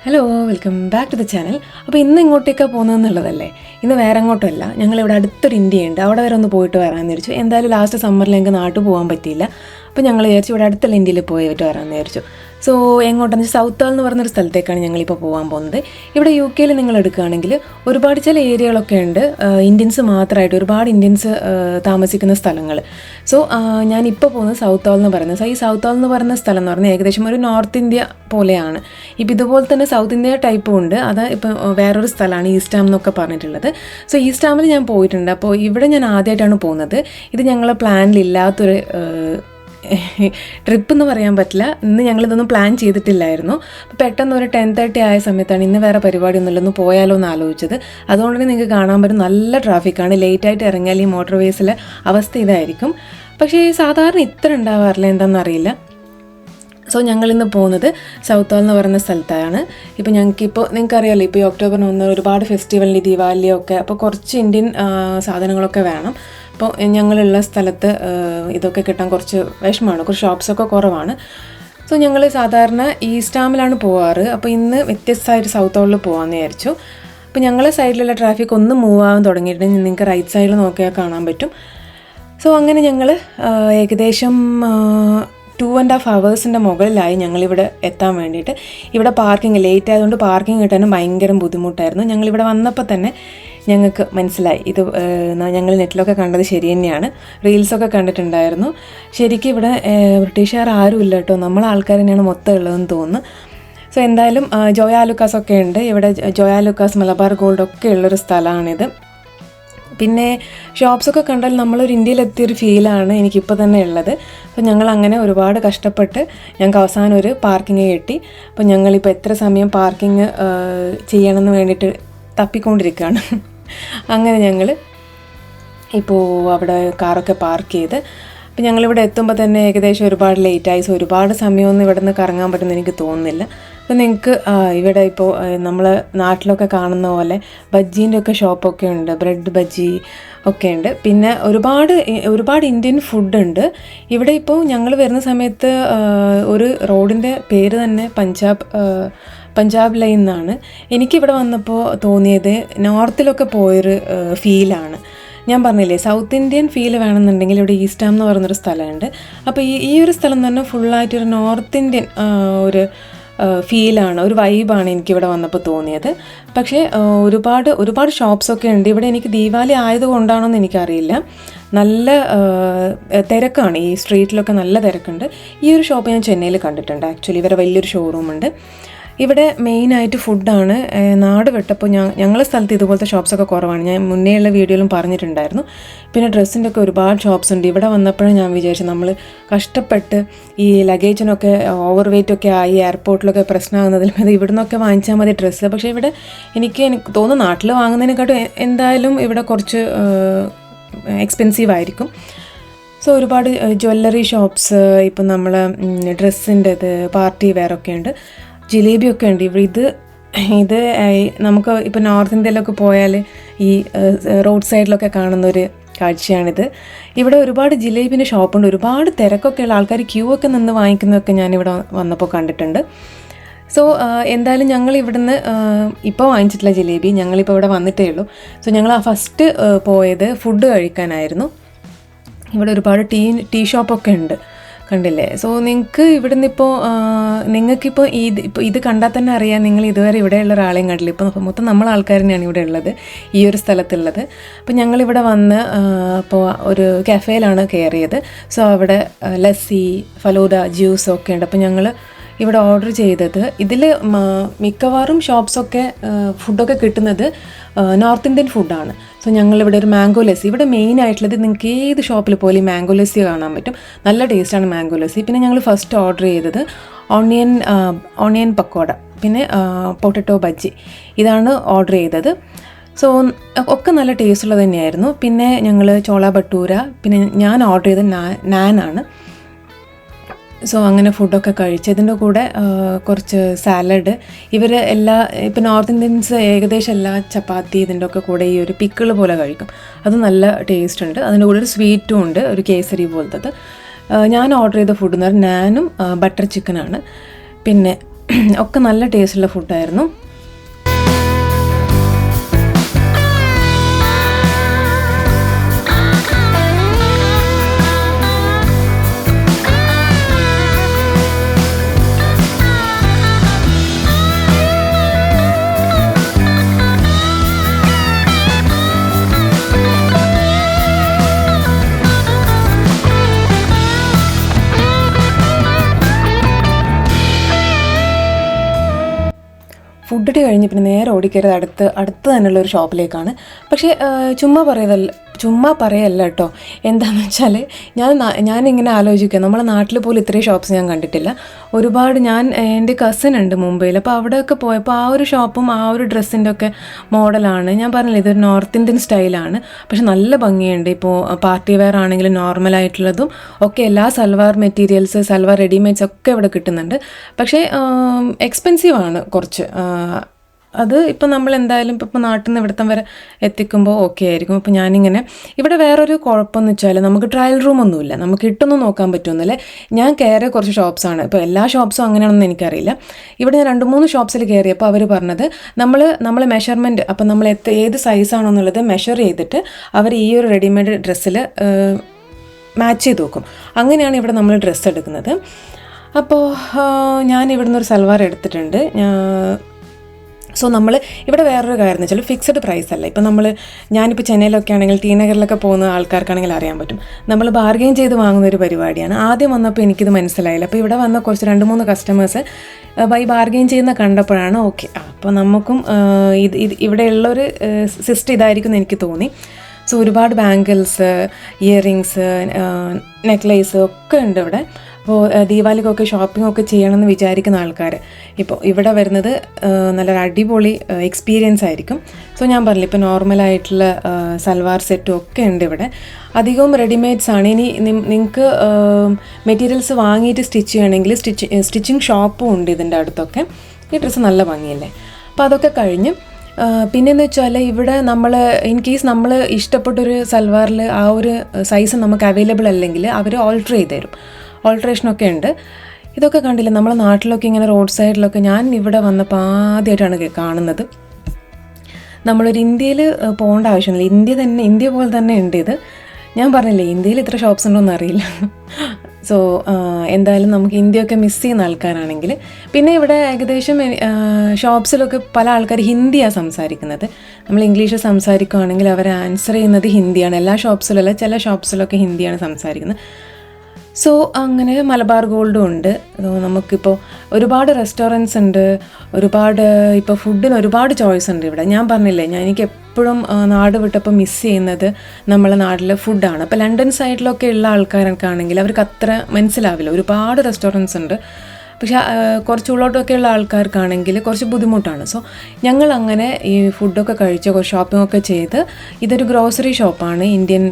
Hello, welcome back to the channel. അപ്പോൾ ഇന്ന് ഇങ്ങോട്ടേക്കാണ് പോകുന്നതെന്നുള്ളതല്ലേ? ഇന്ന് വേറെ അങ്ങോട്ടല്ല, ഞങ്ങളിവിടെ അടുത്തൊരു ഇന്ത്യയുണ്ട്, അവിടെ വരെ ഒന്ന് പോയിട്ട് വരാമെന്ന് വിചാരിച്ചു. എന്തായാലും ലാസ്റ്റ് സമ്മറിൽ ഞങ്ങൾക്ക് നാട്ടിൽ പോകാൻ പറ്റിയില്ല. അപ്പോൾ ഞങ്ങൾ വിചാരിച്ചു ഇവിടെ അടുത്തുള്ള ഇന്ത്യയിൽ പോയിട്ട് വരാമെന്ന് വിചാരിച്ചു. സോ എങ്ങോട്ടെന്ന് വെച്ചാൽ സൗത്ത് ഹാൾ എന്ന് പറഞ്ഞൊരു സ്ഥലത്തേക്കാണ് ഞങ്ങളിപ്പോൾ പോകാൻ പോകുന്നത്. ഇവിടെ UK നിങ്ങൾ എടുക്കുകയാണെങ്കിൽ ഒരുപാട് ചില ഏരിയകളൊക്കെ ഉണ്ട് ഇന്ത്യൻസ് മാത്രമായിട്ട്, ഒരുപാട് ഇന്ത്യൻസ് താമസിക്കുന്ന സ്ഥലങ്ങൾ. സോ ഞാനിപ്പോൾ പോകുന്നത് സൗത്ത് ഹാൾ എന്ന് പറയുന്നത്. ഈ സൗത്ത് ഹാൾ എന്ന് പറയുന്ന സ്ഥലം എന്ന് പറഞ്ഞാൽ ഏകദേശം ഒരു നോർത്ത് ഇന്ത്യ പോലെയാണ്. ഇപ്പം ഇതുപോലെ തന്നെ സൗത്ത് ഇന്ത്യ ടൈപ്പും ഉണ്ട്. അത് ഇപ്പം വേറൊരു സ്ഥലമാണ് ഈസ്റ്റ് ഹാം എന്നൊക്കെ പറഞ്ഞിട്ടുള്ളത്. സോ ഈസ്റ്റ് ഹാമിൽ ഞാൻ പോയിട്ടുണ്ട്. അപ്പോൾ ഇവിടെ ഞാൻ ആദ്യമായിട്ടാണ് പോകുന്നത്. ഇത് ഞങ്ങളെ പ്ലാനിലില്ലാത്തൊരു ട്രിപ്പ് എന്ന് പറയാൻ പറ്റില്ല. ഇന്ന് ഞങ്ങളിതൊന്നും പ്ലാൻ ചെയ്തിട്ടില്ലായിരുന്നു. അപ്പോൾ പെട്ടെന്ന് ഒരു 10:30 ആയ സമയത്താണ് ഇന്ന് വേറെ പരിപാടിയൊന്നുമില്ല, ഒന്ന് പോയാലോ എന്ന് ആലോചിച്ചത്. അതുകൊണ്ട് തന്നെ നിങ്ങൾക്ക് കാണാൻ പറ്റും നല്ല ട്രാഫിക്കാണ്. ലേറ്റായിട്ട് ഇറങ്ങിയാൽ ഈ മോട്ടോർ വേസിലെ അവസ്ഥ ഇതായിരിക്കും. പക്ഷേ സാധാരണ ഇത്ര ഉണ്ടാവാറില്ല, എന്താണെന്നറിയില്ല. സോ ഞങ്ങളിന്ന് പോകുന്നത് സൗത്ത് ഹാൾ എന്ന് പറയുന്ന സ്ഥലത്താണ്. ഇപ്പോൾ ഞങ്ങൾക്കിപ്പോൾ നിങ്ങൾക്കറിയാമല്ലോ, ഇപ്പോൾ ഈ ഒക്ടോബറിന് വന്ന ഒരുപാട് ഫെസ്റ്റിവലിന് ദീപാവലിയൊക്കെ, അപ്പോൾ കുറച്ച് ഇന്ത്യൻ സാധനങ്ങളൊക്കെ വേണം. അപ്പോൾ ഞങ്ങളുള്ള സ്ഥലത്ത് ഇതൊക്കെ കിട്ടാൻ കുറച്ച് വിഷമമാണ്, കുറച്ച് ഷോപ്സൊക്കെ കുറവാണ്. സോ ഞങ്ങൾ സാധാരണ ഈസ്റ്റ് ഹാമിലാണ് പോവാറ്. അപ്പോൾ ഇന്ന് വ്യത്യസ്തമായിട്ട് സൗത്ത് ഹാളിൽ പോകാമെന്ന് വിചാരിച്ചു. അപ്പോൾ ഞങ്ങളെ സൈഡിലുള്ള ട്രാഫിക് ഒന്ന് മൂവ് ആകാൻ തുടങ്ങിയിട്ടുണ്ടെങ്കിൽ നിങ്ങൾക്ക് റൈറ്റ് സൈഡിൽ നോക്കിയാൽ കാണാൻ പറ്റും. സോ അങ്ങനെ ഞങ്ങൾ ഏകദേശം 2.5 hours മുകളിലായി ഞങ്ങളിവിടെ എത്താൻ വേണ്ടിയിട്ട്. ഇവിടെ പാർക്കിംഗ് ലേറ്റ് ആയതുകൊണ്ട് പാർക്കിംഗ് കിട്ടാനും ഭയങ്കര ബുദ്ധിമുട്ടായിരുന്നു. ഞങ്ങളിവിടെ വന്നപ്പോൾ തന്നെ ഞങ്ങൾക്ക് മനസ്സിലായി ഇത് ഞങ്ങൾ നെറ്റിലൊക്കെ കണ്ടത് ശരി തന്നെയാണ്. റീൽസൊക്കെ കണ്ടിട്ടുണ്ടായിരുന്നു. ശരിക്കും ഇവിടെ ബ്രിട്ടീഷുകാർ ആരും ഇല്ല കേട്ടോ, നമ്മളെ ആൾക്കാർ തന്നെയാണ് മൊത്തം ഉള്ളതെന്ന് തോന്നുന്നു. സോ എന്തായാലും ജോയ ലുക്കാസൊക്കെ ഉണ്ട് ഇവിടെ. ജോയ ലുക്കാസ്, മലബാർ ഗോൾഡ് ഒക്കെ ഉള്ളൊരു സ്ഥലമാണിത്. പിന്നെ ഷോപ്സൊക്കെ കണ്ടാൽ നമ്മളൊരു ഇന്ത്യയിലെത്തിയൊരു ഫീലാണ് എനിക്കിപ്പോൾ തന്നെ ഉള്ളത്. അപ്പോൾ ഞങ്ങൾ അങ്ങനെ ഒരുപാട് കഷ്ടപ്പെട്ട് ഞങ്ങൾക്ക് അവസാനം ഒരു പാർക്കിംഗ് കിട്ടി. അപ്പോൾ ഞങ്ങളിപ്പോൾ എത്ര സമയം പാർക്കിംഗ് ചെയ്യണമെന്ന് വേണ്ടിയിട്ട് തപ്പിക്കൊണ്ടിരിക്കുകയാണ്. അങ്ങനെ ഞങ്ങൾ ഇപ്പോൾ അവിടെ കാറൊക്കെ പാർക്ക് ചെയ്ത് അപ്പോൾ ഞങ്ങളിവിടെ എത്തുമ്പോൾ തന്നെ ഏകദേശം ഒരുപാട് ലേറ്റായി. സോ ഒരുപാട് സമയമൊന്നും ഇവിടെ നിന്ന് കറങ്ങാൻ പറ്റുമെന്ന് എനിക്ക് തോന്നുന്നില്ല. അപ്പോൾ നിങ്ങൾക്ക് ഇവിടെ ഇപ്പോൾ നമ്മൾ നാട്ടിലൊക്കെ കാണുന്ന പോലെ ബജ്ജീൻ്റെ ഒക്കെ ഷോപ്പൊക്കെ ഉണ്ട്, ബ്രെഡ് ബജ്ജി ഒക്കെ ഉണ്ട്. പിന്നെ ഒരുപാട് ഇന്ത്യൻ ഫുഡുണ്ട് ഇവിടെ. ഇപ്പോൾ ഞങ്ങൾ വരുന്ന സമയത്ത് ഒരു റോഡിൻ്റെ പേര് തന്നെ പഞ്ചാബ് ലൈൻ എന്നാണ്. എനിക്കിവിടെ വന്നപ്പോൾ തോന്നിയത് നോർത്തിലൊക്കെ പോയൊരു ഫീലാണ്. ഞാൻ പറഞ്ഞില്ലേ, സൗത്ത് ഇന്ത്യൻ ഫീൽ വേണമെന്നുണ്ടെങ്കിൽ ഇവിടെ ഈസ്റ്റ് ഹാം എന്ന് പറയുന്നൊരു സ്ഥലമുണ്ട്. അപ്പോൾ ഈ ഒരു സ്ഥലം തന്നെ ഫുള്ളായിട്ടൊരു നോർത്ത് ഇന്ത്യൻ ഒരു ഫീലാണ്, ഒരു വൈബാണ് എനിക്കിവിടെ വന്നപ്പോൾ തോന്നിയത്. പക്ഷേ ഒരുപാട് ഷോപ്സൊക്കെ ഉണ്ട് ഇവിടെ. എനിക്ക് ദീപാവലി ആയതുകൊണ്ടാണോന്ന് എനിക്കറിയില്ല, നല്ല തിരക്കാണ് ഈ സ്ട്രീറ്റിലൊക്കെ, നല്ല തിരക്കുണ്ട്. ഈ ഒരു ഷോപ്പ് ഞാൻ ചെന്നൈയിൽ കണ്ടിട്ടുണ്ട്. ആക്ച്വലി ഇവരെ വലിയൊരു ഷോറൂമുണ്ട് ഇവിടെ. മെയിനായിട്ട് ഫുഡാണ്. നാട് വിട്ടപ്പോൾ ഞങ്ങളുടെ സ്ഥലത്ത് ഇതുപോലത്തെ ഷോപ്സൊക്കെ കുറവാണ്, ഞാൻ മുന്നേയുള്ള വീഡിയോയിലും പറഞ്ഞിട്ടുണ്ടായിരുന്നു. പിന്നെ ഡ്രസ്സിൻ്റെ ഒക്കെ ഒരുപാട് ഷോപ്സ് ഉണ്ട്. ഇവിടെ വന്നപ്പോഴും ഞാൻ വിചാരിച്ചു നമ്മൾ കഷ്ടപ്പെട്ട് ഈ ലഗേജിനൊക്കെ ഓവർ വെയ്റ്റ് ഒക്കെ ആയി എയർപോർട്ടിലൊക്കെ പ്രശ്നമാകുന്നതിൽ ഇവിടെ നിന്നൊക്കെ വാങ്ങിച്ചാൽ മതി ഡ്രസ്സ്. പക്ഷേ ഇവിടെ എനിക്ക് തോന്നുന്നു നാട്ടിൽ വാങ്ങുന്നതിനെക്കാട്ടും എന്തായാലും ഇവിടെ കുറച്ച് എക്സ്പെൻസീവ് ആയിരിക്കും. സോ ഒരുപാട് ജ്വല്ലറി ഷോപ്സ്, ഇപ്പം നമ്മൾ ഡ്രസ്സിൻ്റെത്, പാർട്ടി വെയറൊക്കെ ഉണ്ട്, ജിലേബിയൊക്കെ ഉണ്ട് ഇവിടെ. ഇത് നമുക്ക് ഇപ്പോൾ നോർത്ത് ഇന്ത്യയിലൊക്കെ പോയാൽ ഈ റോഡ് സൈഡിലൊക്കെ കാണുന്നൊരു കാഴ്ചയാണിത്. ഇവിടെ ഒരുപാട് ജിലേബിൻ്റെ ഷോപ്പുണ്ട്, ഒരുപാട് തിരക്കൊക്കെ ഉള്ള ആൾക്കാർ ക്യൂ ഒക്കെ നിന്ന് വാങ്ങിക്കുന്നതൊക്കെ ഞാനിവിടെ വന്നപ്പോൾ കണ്ടിട്ടുണ്ട്. സോ എന്തായാലും ഞങ്ങൾ ഇവിടുന്ന് ഇപ്പോൾ വാങ്ങിച്ചിട്ടില്ല ജിലേബി, ഞങ്ങളിപ്പോൾ ഇവിടെ വന്നിട്ടേ ഉള്ളൂ. സോ ഞങ്ങൾ ഫസ്റ്റ് പോയത് ഫുഡ് കഴിക്കാനായിരുന്നു. ഇവിടെ ഒരുപാട് ടീ ഷോപ്പൊക്കെ ഉണ്ട്, കണ്ടില്ലേ? സോ നിങ്ങൾക്ക് ഇവിടുന്ന് നിങ്ങൾക്കിപ്പോൾ ഇത് കണ്ടാൽ തന്നെ അറിയാം നിങ്ങൾ ഇതുവരെ ഇവിടെയുള്ള ഒരാളെയും കണ്ടില്ല. ഇപ്പോൾ മൊത്തം നമ്മൾ ആൾക്കാർ തന്നെയാണ് ഇവിടെ ഉള്ളത്, ഈ ഒരു സ്ഥലത്തുള്ളത്. അപ്പോൾ ഞങ്ങളിവിടെ വന്ന് അപ്പോൾ ഒരു കഫേയിലാണ് കയറിയത്. സോ അവിടെ ലസ്സി, ഫലൂദ, ജ്യൂസൊക്കെ ഉണ്ട്. അപ്പോൾ ഞങ്ങൾ ഇവിടെ ഓർഡർ ചെയ്തത്, ഇതിൽ മിക്കവാറും ഷോപ്സൊക്കെ ഫുഡൊക്കെ കിട്ടുന്നത് നോർത്ത് ഇന്ത്യൻ ഫുഡാണ്. സോ ഞങ്ങളിവിടെ ഒരു മാംഗോ ലസ്സി, ഇവിടെ മെയിൻ ആയിട്ടുള്ളത് നിങ്ങൾക്ക് ഏത് ഷോപ്പിൽ പോലും ഈ മാംഗോ ലസ്സി കാണാൻ പറ്റും. നല്ല ടേസ്റ്റാണ് മാംഗോ ലസ്സി. പിന്നെ ഞങ്ങൾ ഫസ്റ്റ് ഓർഡർ ചെയ്തത് ഓണിയൻ പക്കോട, പിന്നെ പൊട്ടറ്റോ ബജ്ജി, ഇതാണ് ഓർഡർ ചെയ്തത്. സോ ഒക്കെ നല്ല ടേസ്റ്റുള്ളത് തന്നെയായിരുന്നു. പിന്നെ ഞങ്ങൾ ചോള ഭട്ടൂര, പിന്നെ ഞാൻ ഓർഡർ ചെയ്തത് നാനാണ്. സോ അങ്ങനെ ഫുഡൊക്കെ കഴിച്ചതിൻ്റെ കൂടെ കുറച്ച് സാലഡ്. ഇപ്പോൾ നോർത്ത് ഇന്ത്യൻസ് ഏകദേശം എല്ലാ ചപ്പാത്തി ഇതിൻ്റെ ഒക്കെ കൂടെ ഈ ഒരു പിക്കിൾ പോലെ കഴിക്കും, അത് നല്ല ടേസ്റ്റ് ഉണ്ട്. അതിൻ്റെ കൂടെ ഒരു സ്വീറ്റും ഉണ്ട്, ഒരു കേസരി പോലത്തത്. ഞാൻ ഓർഡർ ചെയ്ത ഫുഡ് എന്ന് പറഞ്ഞാൽ നാനും ബട്ടർ ചിക്കനാണ്. പിന്നെ ഒക്കെ നല്ല ടേസ്റ്റുള്ള ഫുഡായിരുന്നു. ഫുഡടി കഴിഞ്ഞ് പിന്നെ നേരെ ഓടിക്കരുത് അടുത്ത് തന്നെയുള്ള ഒരു ഷോപ്പിലേക്കാണ്. പക്ഷേ ചുമ്മാ പറയല്ല കേട്ടോ. എന്താണെന്ന് വെച്ചാൽ ഞാനിങ്ങനെ ആലോചിക്കുക, നമ്മളെ നാട്ടിൽ പോലും ഇത്രയും ഷോപ്സ് ഞാൻ കണ്ടിട്ടില്ല. ഒരുപാട് എൻ്റെ കസിൻ ഉണ്ട് മുംബൈയിൽ, അപ്പോൾ അവിടെയൊക്കെ പോയപ്പോൾ ആ ഒരു ഷോപ്പും ആ ഒരു ഡ്രസ്സിൻ്റെ ഒക്കെ മോഡലാണ്. ഞാൻ പറഞ്ഞില്ല, ഇതൊരു നോർത്ത് ഇന്ത്യൻ സ്റ്റൈലാണ്, പക്ഷെ നല്ല ഭംഗിയുണ്ട്. ഇപ്പോൾ പാർട്ടി വെയർ ആണെങ്കിലും നോർമലായിട്ടുള്ളതും ഒക്കെ എല്ലാ സൽവാർ മെറ്റീരിയൽസ്, സൽവാർ റെഡിമെയ്ഡ്സ് ഒക്കെ ഇവിടെ കിട്ടുന്നുണ്ട്. പക്ഷേ എക്സ്പെൻസീവാണ് കുറച്ച്. അത് ഇപ്പം നമ്മൾ എന്തായാലും ഇപ്പോൾ നാട്ടിൽ നിന്ന് ഇവിടത്തം വരെ എത്തിക്കുമ്പോൾ ഓക്കെ ആയിരിക്കും. അപ്പോൾ ഞാനിങ്ങനെ ഇവിടെ വേറൊരു കുഴപ്പമെന്ന് വെച്ചാൽ നമുക്ക് ട്രയൽ റൂമൊന്നുമില്ല, നമുക്ക് ഇട്ടൊന്നും നോക്കാൻ പറ്റുമെന്നല്ലേ. ഞാൻ കയറിയ കുറച്ച് ഷോപ്സാണ്, ഇപ്പോൾ എല്ലാ ഷോപ്സും അങ്ങനെയാണെന്ന് എനിക്കറിയില്ല. ഇവിടെ ഞാൻ 2-3 ഷോപ്സിൽ കയറിയപ്പോൾ അവർ പറഞ്ഞത് നമ്മൾ മെഷർമെൻറ്റ്, അപ്പം നമ്മൾ ഏത് സൈസാണോ എന്നുള്ളത് മെഷർ ചെയ്തിട്ട് അവർ ഈ ഒരു റെഡിമെയ്ഡ് ഡ്രസ്സിൽ മാച്ച് ചെയ്ത് നോക്കും. അങ്ങനെയാണ് ഇവിടെ നമ്മൾ ഡ്രസ്സ് എടുക്കുന്നത്. അപ്പോൾ ഞാൻ ഇവിടുന്ന് ഒരു സൽവാർ എടുത്തിട്ടുണ്ട്. സോ നമ്മൾ ഇവിടെ വേറൊരു കാര്യം എന്ന് വെച്ചാൽ ഫിക്സഡ് പ്രൈസ് അല്ല. ഇപ്പം ഞാനിപ്പോൾ ചെന്നൈയിലൊക്കെ ആണെങ്കിൽ ടി നഗറിലൊക്കെ പോകുന്ന ആൾക്കാർക്കാണെങ്കിൽ അറിയാൻ പറ്റും, നമ്മൾ ബാർഗെയിൻ ചെയ്ത് വാങ്ങുന്ന ഒരു പരിപാടിയാണ്. ആദ്യം വന്നപ്പോൾ എനിക്കിത് മനസ്സിലായില്ല. അപ്പോൾ ഇവിടെ വന്ന കുറച്ച് 2-3 കസ്റ്റമേഴ്സ് ബാർഗെയിൻ ചെയ്യുന്ന കണ്ടപ്പോഴാണ് ഓക്കെ, അപ്പോൾ നമുക്കും ഇവിടെയുള്ളൊരു സിസ്റ്റം ഇതായിരിക്കും എന്ന് എനിക്ക് തോന്നി. സോ ഒരുപാട് ബാംഗിൾസ്, ഇയറിങ്സ്, നെക്ലേസ് ഒക്കെ ഉണ്ട് ഇവിടെ. അപ്പോൾ ദീപാവലിക്കൊക്കെ ഷോപ്പിംഗ് ഒക്കെ ചെയ്യണമെന്ന് വിചാരിക്കുന്ന ആൾക്കാർ ഇപ്പോൾ ഇവിടെ വരുന്നത് നല്ലൊരു അടിപൊളി എക്സ്പീരിയൻസ് ആയിരിക്കും. സോ ഞാൻ പറഞ്ഞില്ല, ഇപ്പോൾ നോർമലായിട്ടുള്ള സൽവാർ സെറ്റും ഒക്കെ ഉണ്ട് ഇവിടെ. അധികവും റെഡിമെയ്ഡ്സ് ആണ്. ഇനി നിങ്ങൾക്ക് മെറ്റീരിയൽസ് വാങ്ങിയിട്ട് സ്റ്റിച്ച് ചെയ്യണമെങ്കിൽ സ്റ്റിച്ചിങ് ഷോപ്പും ഉണ്ട് ഇതിൻ്റെ അടുത്തൊക്കെ. ഈ ഡ്രസ്സ് നല്ല ഭംഗിയല്ലേ. അപ്പോൾ അതൊക്കെ കഴിഞ്ഞ് പിന്നെയെന്ന് വെച്ചാൽ ഇവിടെ ഇൻ കേസ് നമ്മൾ ഇഷ്ടപ്പെട്ടൊരു സൽവാറിൽ ആ ഒരു സൈസ് നമുക്ക് അവൈലബിൾ അല്ലെങ്കിൽ അവർ ഓൾട്ടർ ചെയ്ത് തരും. ഓൾട്രേഷനൊക്കെ ഉണ്ട്. ഇതൊക്കെ കണ്ടില്ല, നമ്മളെ നാട്ടിലൊക്കെ ഇങ്ങനെ റോഡ് സൈഡിലൊക്കെ ഞാൻ ഇവിടെ വന്നപ്പോൾ ആദ്യമായിട്ടാണ് കാണുന്നത്. നമ്മളൊരു ഇന്ത്യയിൽ പോകേണ്ട ആവശ്യമില്ല, ഇന്ത്യ പോലെ തന്നെ ഉണ്ട് ഇത്. ഞാൻ പറഞ്ഞില്ലേ, ഇന്ത്യയിൽ ഇത്ര ഷോപ്സ് ഉണ്ടോ എന്നറിയില്ല. സോ എന്തായാലും നമുക്ക് ഇന്ത്യയൊക്കെ മിസ് ചെയ്യുന്ന ആൾക്കാരാണെങ്കിൽ, പിന്നെ ഇവിടെ ഏകദേശം ഷോപ്സിലൊക്കെ പല ആൾക്കാർ ഹിന്ദിയാണ് സംസാരിക്കുന്നത്. നമ്മൾ ഇംഗ്ലീഷ് സംസാരിക്കുകയാണെങ്കിൽ അവർ ആൻസർ ചെയ്യുന്നത് ഹിന്ദിയാണ്. എല്ലാ ഷോപ്സിലല്ല, ചില ഷോപ്സിലൊക്കെ ഹിന്ദിയാണ് സംസാരിക്കുന്നത്. സോ അങ്ങനെ മലബാർ ഗോൾഡും ഉണ്ട്. നമുക്കിപ്പോൾ ഒരുപാട് റെസ്റ്റോറൻറ്റ്സ് ഉണ്ട്, ഇപ്പോൾ ഫുഡിന് ഒരുപാട് ചോയ്സ് ഉണ്ട് ഇവിടെ. ഞാൻ പറഞ്ഞില്ലേ, എനിക്ക് എപ്പോഴും നാട് വിട്ടപ്പോൾ മിസ് ചെയ്യുന്നത് നമ്മളെ നാട്ടിലെ ഫുഡാണ്. അപ്പോൾ ലണ്ടൻ സൈഡിലൊക്കെ ഉള്ള ആൾക്കാരൊക്കെ ആണെങ്കിൽ അവർക്ക് അത്ര മനസ്സിലാവില്ല. ഒരുപാട് റെസ്റ്റോറൻറ്റ്സ് ഉണ്ട്, പക്ഷേ കുറച്ച് ഉള്ളോട്ടൊക്കെ ഉള്ള ആൾക്കാർക്കാണെങ്കിൽ കുറച്ച് ബുദ്ധിമുട്ടാണ്. സോ ഞങ്ങൾ അങ്ങനെ ഈ ഫുഡൊക്കെ കഴിച്ച് കുറച്ച് ഷോപ്പിംഗ് ഒക്കെ ചെയ്ത്, ഇതൊരു ഗ്രോസറി ഷോപ്പാണ്, ഇന്ത്യൻ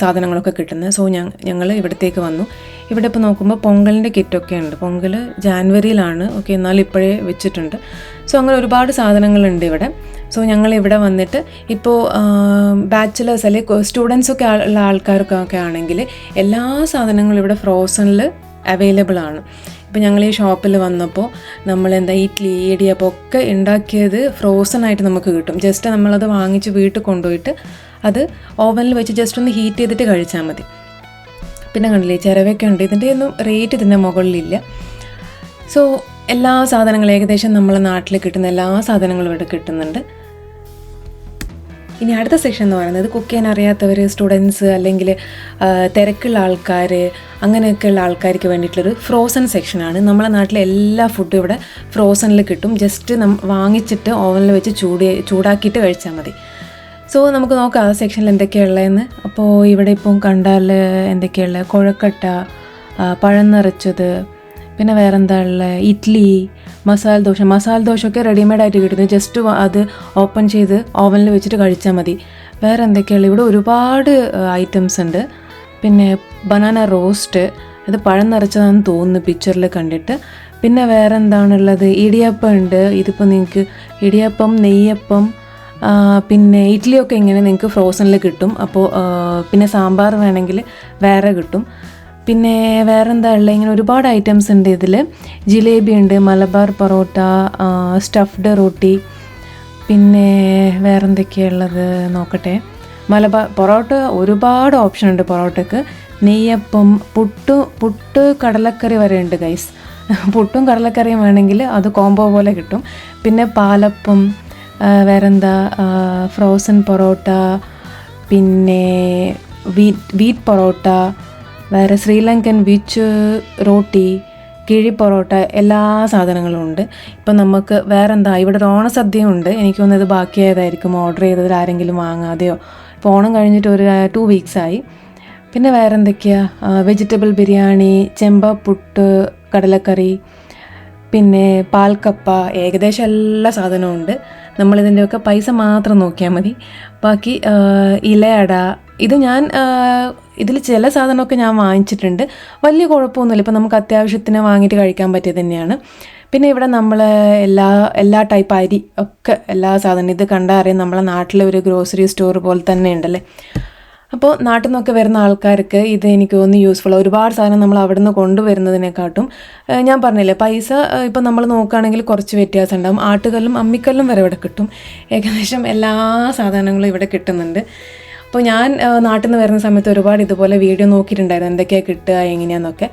സാധനങ്ങളൊക്കെ കിട്ടുന്നത്. സോ ഞങ്ങൾ ഇവിടത്തേക്ക് വന്നു. ഇവിടെ ഇപ്പോൾ നോക്കുമ്പോൾ പൊങ്കലിൻ്റെ കിറ്റൊക്കെ ഉണ്ട്. പൊങ്കൽ ജാനുവരിയിലാണ്, ഓക്കെ, എന്നാലും ഇപ്പോഴേ വെച്ചിട്ടുണ്ട്. സോ അങ്ങനെ ഒരുപാട് സാധനങ്ങളുണ്ട് ഇവിടെ. സോ ഞങ്ങൾ ഇവിടെ വന്നിട്ട് ഇപ്പോൾ ബാച്ചിലേഴ്സ് അല്ലെങ്കിൽ സ്റ്റുഡൻസൊക്കെ ഉള്ള ആൾക്കാർക്കൊക്കെ ആണെങ്കിൽ എല്ലാ സാധനങ്ങളും ഇവിടെ ഫ്രോസണിൽ അവൈലബിൾ ആണ്. ഇപ്പോൾ ഞങ്ങൾ ഈ ഷോപ്പിൽ വന്നപ്പോൾ ഇഡ്ഡലി, ഇടിയപ്പം ഒക്കെ ഉണ്ടാക്കിയത് ഫ്രോസൺ ആയിട്ട് നമുക്ക് കിട്ടും. ജസ്റ്റ് നമ്മളത് വാങ്ങിച്ച് വീട്ടിൽ കൊണ്ടുപോയിട്ട് അത് ഓവനിൽ വെച്ച് ജസ്റ്റ് ഒന്ന് ഹീറ്റ് ചെയ്തിട്ട് കഴിച്ചാൽ മതി. പിന്നെ കണ്ടില്ലേ, ചിരവയൊക്കെ ഉണ്ട്. ഇതിൻ്റെ ഒന്നും റേറ്റ് ഇതിൻ്റെ മുകളിലില്ല. സോ എല്ലാ സാധനങ്ങളും ഏകദേശം നമ്മളെ നാട്ടിൽ കിട്ടുന്ന എല്ലാ സാധനങ്ങളും ഇവിടെ കിട്ടുന്നുണ്ട്. ഇനി അടുത്ത സെക്ഷൻ എന്ന് പറയുന്നത് കുക്ക് ചെയ്യാൻ അറിയാത്തവർ, സ്റ്റുഡൻസ്, അല്ലെങ്കിൽ തിരക്കുള്ള ആൾക്കാർ, അങ്ങനെയൊക്കെയുള്ള ആൾക്കാർക്ക് വേണ്ടിയിട്ടുള്ളൊരു ഫ്രോസൺ സെക്ഷനാണ്. നമ്മളെ നാട്ടിലെ എല്ലാ ഫുഡും ഇവിടെ ഫ്രോസണിൽ കിട്ടും. ജസ്റ്റ് വാങ്ങിച്ചിട്ട് ഓവനിൽ വെച്ച് ചൂടാക്കിയിട്ട് കഴിച്ചാൽ മതി. സോ നമുക്ക് നോക്കാം ആ സെക്ഷനിൽ എന്തൊക്കെയുള്ളതെന്ന്. അപ്പോൾ ഇവിടെ ഇപ്പം കണ്ടാൽ എന്തൊക്കെയുള്ള കൊഴക്കട്ട, പഴം നിറച്ചത്, പിന്നെ വേറെന്താ ഉള്ളത്, ഇഡ്ഡലി, മസാല ദോശയൊക്കെ റെഡിമെയ്ഡായിട്ട് കിട്ടുന്നത്. ജസ്റ്റ് അത് ഓപ്പൺ ചെയ്ത് ഓവനിൽ വെച്ചിട്ട് കഴിച്ചാൽ മതി. വേറെ എന്തൊക്കെയുള്ള ഇവിടെ ഒരുപാട് ഐറ്റംസ് ഉണ്ട്. പിന്നെ ബനാന റോസ്റ്റ്, ഇത് പഴം നിറച്ചതാണെന്ന് തോന്നുന്നു പിക്ചറിൽ കണ്ടിട്ട്. പിന്നെ വേറെ എന്താണുള്ളത്, ഇടിയപ്പം ഉണ്ട്. ഇതിപ്പോൾ നിങ്ങൾക്ക് ഇടിയപ്പം, നെയ്യപ്പം, പിന്നെ ഇഡ്ഡലിയൊക്കെ ഇങ്ങനെ നിങ്ങൾക്ക് ഫ്രോസണിൽ കിട്ടും. അപ്പോൾ പിന്നെ സാമ്പാർ വേണമെങ്കിൽ വേറെ കിട്ടും. പിന്നെ വേറെ എന്താ ഉള്ളത്, ഇങ്ങനെ ഒരുപാട് ഐറ്റംസ് ഉണ്ട് ഇതിൽ. ജിലേബി ഉണ്ട്, മലബാർ പൊറോട്ട, സ്റ്റഫ്ഡ് റോട്ടി, പിന്നെ വേറെ എന്തൊക്കെയുള്ളത് നോക്കട്ടെ. മലബാർ പൊറോട്ട ഒരുപാട് ഓപ്ഷൻ ഉണ്ട് പൊറോട്ടയ്ക്ക്. നെയ്യപ്പം, പുട്ട് കടലക്കറി വരെ ഉണ്ട് ഗൈസ്. പുട്ടും കടലക്കറിയും വേണമെങ്കിൽ അത് കോംബോ പോലെ കിട്ടും. പിന്നെ പാലപ്പം, വേറെന്താ ഫ്രോസൺ പൊറോട്ട, പിന്നെ വീറ്റ് പൊറോട്ട, വേറെ ശ്രീലങ്കൻ വിച്ച് റോട്ടി, കിഴി പൊറോട്ട, എല്ലാ സാധനങ്ങളും ഉണ്ട്. ഇപ്പം നമുക്ക് വേറെന്താ ഇവിടെ ഒരു ഓണസദ്യയും ഉണ്ട്. എനിക്ക് തോന്നുന്നത് ബാക്കിയായതായിരിക്കും ഓർഡർ ചെയ്തതിൽ ആരെങ്കിലും വാങ്ങാതെയോ. ഇപ്പോൾ ഓണം കഴിഞ്ഞിട്ട് ഒരു 2 വീക്സായി. പിന്നെ വേറെ എന്തൊക്കെയാണ്, വെജിറ്റബിൾ ബിരിയാണി, ചെമ്പ പുട്ട്, കടലക്കറി, പിന്നെ പാൽക്കപ്പ, ഏകദേശം എല്ലാ സാധനവും ഉണ്ട്. നമ്മളിതിൻ്റെയൊക്കെ പൈസ മാത്രം നോക്കിയാൽ മതി. ബാക്കി ഇലയട, ഇത് ഞാൻ ഇതിൽ ചില സാധനമൊക്കെ ഞാൻ വാങ്ങിച്ചിട്ടുണ്ട്. വലിയ കുഴപ്പമൊന്നുമില്ല. ഇപ്പം നമുക്ക് അത്യാവശ്യത്തിന് വാങ്ങിയിട്ട് കഴിക്കാൻ പറ്റിയത് തന്നെയാണ്. പിന്നെ ഇവിടെ നമ്മൾ എല്ലാ ടൈപ്പ് അരി ഒക്കെ എല്ലാ സാധനം ഇത് കണ്ടാൽ അറിയാം നമ്മളെ നാട്ടിലെ ഒരു ഗ്രോസറി സ്റ്റോർ പോലെ തന്നെ ഉണ്ടല്ലേ. അപ്പോൾ നാട്ടിൽ നിന്നൊക്കെ വരുന്ന ആൾക്കാർക്ക് ഇത് എനിക്ക് തോന്നുന്നു യൂസ്ഫുൾ. ഒരുപാട് സാധനം നമ്മൾ അവിടെ നിന്ന് കൊണ്ടുവരുന്നതിനെക്കാട്ടും ഞാൻ പറഞ്ഞില്ലേ പൈസ ഇപ്പം നമ്മൾ നോക്കുകയാണെങ്കിൽ കുറച്ച് വ്യത്യാസം ഉണ്ടാകും. ആട്ടുകല്ലും അമ്മിക്കല്ലും വരെ ഇവിടെ കിട്ടും. ഏകദേശം എല്ലാ സാധനങ്ങളും ഇവിടെ കിട്ടുന്നുണ്ട്. അപ്പോൾ ഞാൻ നാട്ടിൽ നിന്ന് വരുന്ന സമയത്ത് ഒരുപാട് ഇതുപോലെ വീഡിയോ നോക്കിയിട്ടുണ്ടായിരുന്നു എന്തൊക്കെയാണ് കിട്ടുക എങ്ങനെയാണെന്നൊക്കെ.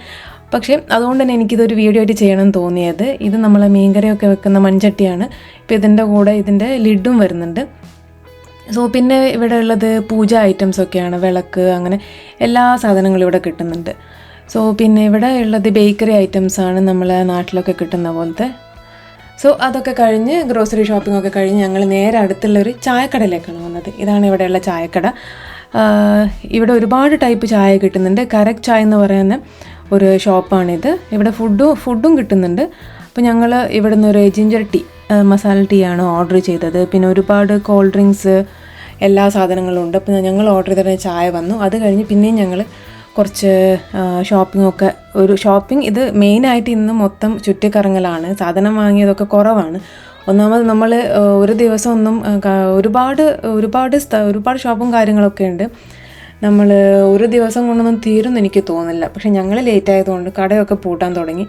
പക്ഷേ അതുകൊണ്ട് തന്നെ എനിക്കിതൊരു വീഡിയോ ആയിട്ട് ചെയ്യണമെന്ന് തോന്നിയത്. ഇത് നമ്മളെ മീൻകറിയൊക്കെ വെക്കുന്ന മൺചട്ടിയാണ്. ഇപ്പോൾ ഇതിൻ്റെ കൂടെ ഇതിൻ്റെ ലിഡും വരുന്നുണ്ട്. സോ പിന്നെ ഇവിടെ ഉള്ളത് പൂജ ഐറ്റംസൊക്കെയാണ്, വിളക്ക്, അങ്ങനെ എല്ലാ സാധനങ്ങളും ഇവിടെ കിട്ടുന്നുണ്ട്. സോ പിന്നെ ഇവിടെ ഉള്ളത് ബേക്കറി ഐറ്റംസാണ് നമ്മളെ നാട്ടിലൊക്കെ കിട്ടുന്ന പോലത്തെ. സോ അതൊക്കെ കഴിഞ്ഞ് ഗ്രോസറി ഷോപ്പിംഗ് ഒക്കെ കഴിഞ്ഞ് ഞങ്ങൾ നേരെ അടുത്തുള്ളൊരു ചായക്കടയിലേക്കാണ് വന്നത്. ഇതാണ് ഇവിടെയുള്ള ചായക്കട. ഇവിടെ ഒരുപാട് ടൈപ്പ് ചായ കിട്ടുന്നുണ്ട്. കറക്റ്റ് ചായ എന്ന് പറയുന്ന ഒരു ഷോപ്പാണിത്. ഇവിടെ ഫുഡും കിട്ടുന്നുണ്ട്. അപ്പോൾ ഞങ്ങൾ ഇവിടെ നിന്നൊരു ജിഞ്ചർ ടീ, മസാല ടീ ആണ് ഓർഡർ ചെയ്തത്. പിന്നെ ഒരുപാട് കോൾഡ് ഡ്രിങ്ക്സ്, എല്ലാ സാധനങ്ങളും ഉണ്ട്. അപ്പോൾ ഞങ്ങൾ ഓർഡർ ചെയ്ത ചായ വന്നു. അത് കഴിഞ്ഞ് പിന്നെയും ഞങ്ങൾ കുറച്ച് ഷോപ്പിംഗ് ഇത് മെയിനായിട്ട് ഇന്ന് മൊത്തം ചുറ്റിക്കറങ്ങലാണ്. സാധനം വാങ്ങിയതൊക്കെ കുറവാണ്. ഒന്നാമത് നമ്മൾ ഒരു ദിവസം ഒന്നും ഒരുപാട് ഷോപ്പും കാര്യങ്ങളൊക്കെ ഉണ്ട്. നമ്മൾ ഒരു ദിവസം കൊണ്ടൊന്നും തീരുമെന്ന് എനിക്ക് തോന്നുന്നില്ല. പക്ഷേ ഞങ്ങൾ ലേറ്റ് ആയതുകൊണ്ട് കടയൊക്കെ പൂട്ടാൻ തുടങ്ങി.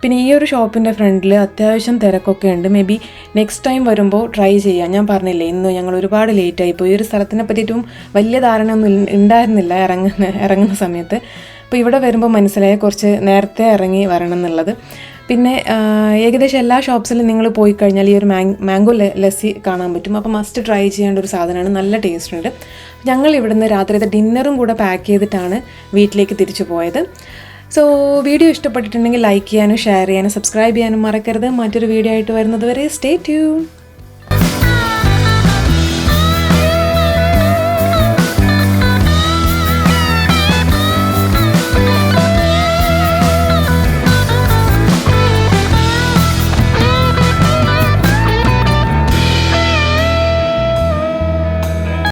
പിന്നെ ഈ ഒരു ഷോപ്പിൻ്റെ ഫ്രണ്ടിൽ അത്യാവശ്യം തിരക്കൊക്കെ ഉണ്ട്. മേ ബി നെക്സ്റ്റ് ടൈം വരുമ്പോൾ ട്രൈ ചെയ്യാം. ഞാൻ പറഞ്ഞില്ലേ ഇന്ന് ഞങ്ങൾ ഒരുപാട് ലേറ്റായിപ്പോയി. ഈ ഒരു സ്ഥലത്തിനെ പറ്റിയിട്ടും വലിയ ധാരണയൊന്നും ഉണ്ടായിരുന്നില്ല ഇറങ്ങുന്ന സമയത്ത്. അപ്പോൾ ഇവിടെ വരുമ്പോൾ മനസ്സിലായി കുറച്ച് നേരത്തെ ഇറങ്ങി വരണം എന്നുള്ളത്. പിന്നെ ഏകദേശം എല്ലാ ഷോപ്സിലും നിങ്ങൾ പോയി കഴിഞ്ഞാൽ ഈ ഒരു മാംഗോ ലസ്സി കാണാൻ പറ്റും. അപ്പോൾ മസ്റ്റ് ട്രൈ ചെയ്യേണ്ട ഒരു സാധനമാണ്. നല്ല ടേസ്റ്റ് ഉണ്ട്. ഞങ്ങൾ ഇവിടുന്ന് രാത്രിയത്തെ ഡിന്നറും കൂടെ പാക്ക് ചെയ്തിട്ടാണ് വീട്ടിലേക്ക് തിരിച്ചു പോയത്. സോ വീഡിയോ ഇഷ്ടപ്പെട്ടിട്ടുണ്ടെങ്കിൽ ലൈക്ക് ചെയ്യാനും ഷെയർ ചെയ്യാനും സബ്സ്ക്രൈബ് ചെയ്യാനും മറക്കരുത്. മറ്റൊരു വീഡിയോ ആയിട്ട് വരുന്നത് വരെ സ്റ്റേ ട്യൂൺ.